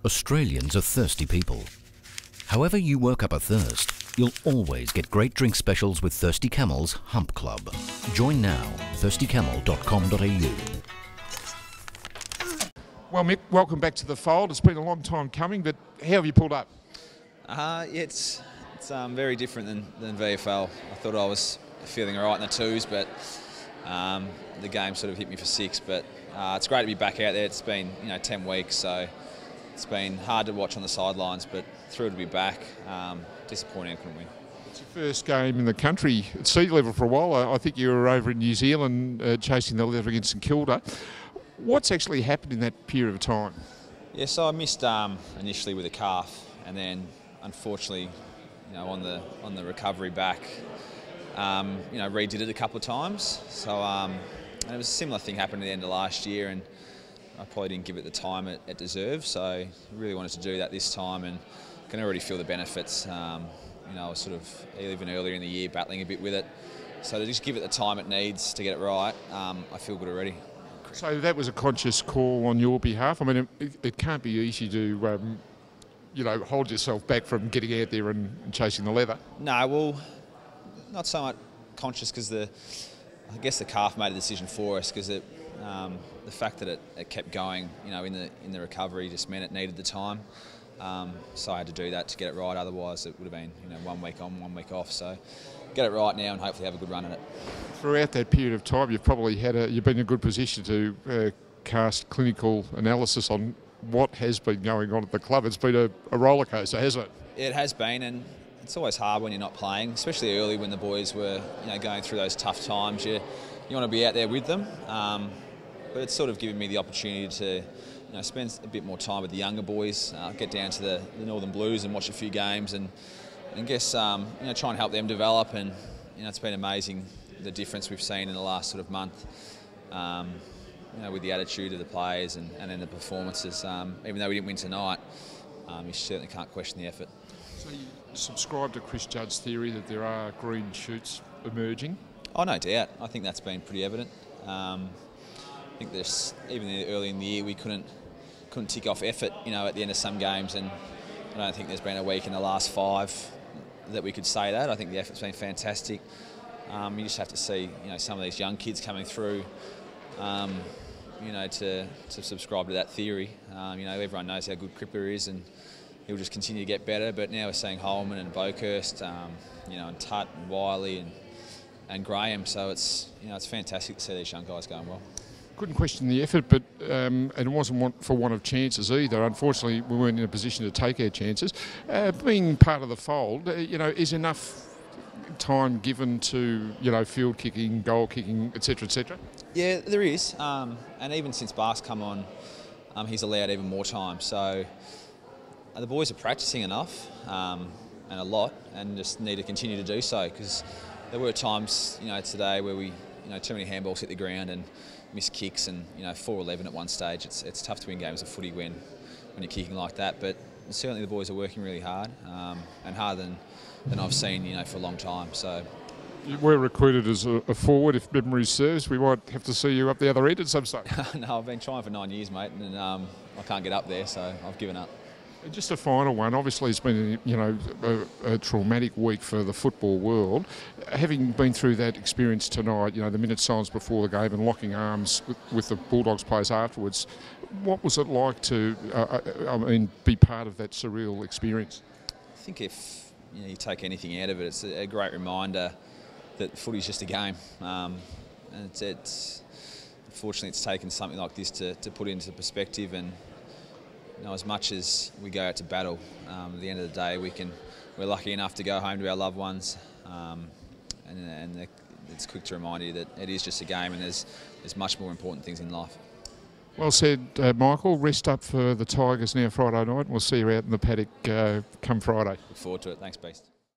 Australians are thirsty people. However you work up a thirst, you'll always get great drink specials with Thirsty Camel's Hump Club. Join now, thirstycamel.com.au. Well, Mick, welcome back to the fold. It's been a long time coming, but how have you pulled up? It's very different than VFL. I thought I was feeling all right in the twos, but the game sort of hit me for six. But it's great to be back out there. It's been 10 weeks, so it's been hard to watch on the sidelines, but thrilled to be back. Disappointing I couldn't win. It's your first game in the country at sea level for a while. I think you were over in New Zealand chasing the leather against St Kilda. What's actually happened in that period of time? Yeah, so I missed initially with a calf, and then unfortunately, on the recovery back, redid it a couple of times. So and it was a similar thing happened at the end of last year, and I probably didn't give it the time it deserved. So I really wanted to do that this time, and can already feel the benefits. I was sort of even earlier in the year battling a bit with it. So to just give it the time it needs to get it right, I feel good already. So that was a conscious call on your behalf. I mean, it can't be easy to, hold yourself back from getting out there and chasing the leather. No, well, not so much conscious because I guess the calf made a decision for us because the fact that it kept going, in the recovery just meant it needed the time. So I had to do that to get it right. Otherwise, it would have been 1 week on, 1 week off. So get it right now and hopefully have a good run at it. Throughout that period of time, you've probably you've been in a good position to cast clinical analysis on what has been going on at the club. It's been a roller coaster, hasn't it? It has been, and it's always hard when you're not playing, especially early when the boys were going through those tough times. You want to be out there with them, but it's sort of given me the opportunity to spend a bit more time with the younger boys, get down to the Northern Blues and watch a few games, and guess try and help them develop. And it's been amazing the difference we've seen in the last sort of month. With the attitude of the players and then the performances. Even though we didn't win tonight, you certainly can't question the effort. So you subscribe to Chris Judd's theory that there are green shoots emerging? Oh, no doubt. I think that's been pretty evident. I think there's even early in the year we couldn't tick off effort, at the end of some games, and I don't think there's been a week in the last 5 that we could say that. I think the effort's been fantastic. You just have to see, some of these young kids coming through, to subscribe to that theory. Everyone knows how good Cripper is, and he'll just continue to get better. But now we're seeing Holman and Boakhurst, and Tutt and Wiley and Graham. So it's fantastic to see these young guys going well. Couldn't question the effort, but and it wasn't for want of chances either. Unfortunately, we weren't in a position to take our chances. Being part of the fold, is enough time given to field kicking, goal kicking, etc., etc. Yeah, there is, and even since Bark's come on, he's allowed even more time. So the boys are practicing enough and a lot, and just need to continue to do so, because there were times today where we too many handballs hit the ground and missed kicks, and 4-11 at one stage. It's tough to win games of footy when you're kicking like that, but certainly the boys are working really hard, and harder than I've seen for a long time. So you were recruited as a forward, if memory serves. We might have to see you up the other end at some stage. No, I've been trying for 9 years, mate, and I can't get up there, so I've given up. Just a final one. Obviously, it's been a traumatic week for the football world. Having been through that experience tonight, the minute silence before the game and locking arms with the Bulldogs players afterwards, what was it like to, be part of that surreal experience? I think if you take anything out of it, it's a great reminder that footy's just a game, and unfortunately it's taken something like this to put into perspective. And as much as we go out to battle, at the end of the day we're lucky enough to go home to our loved ones, and it's quick to remind you that it is just a game, and there's much more important things in life. Well said, Michael. Rest up for the Tigers now Friday night. We'll see you out in the paddock come Friday. Look forward to it. Thanks, Beast.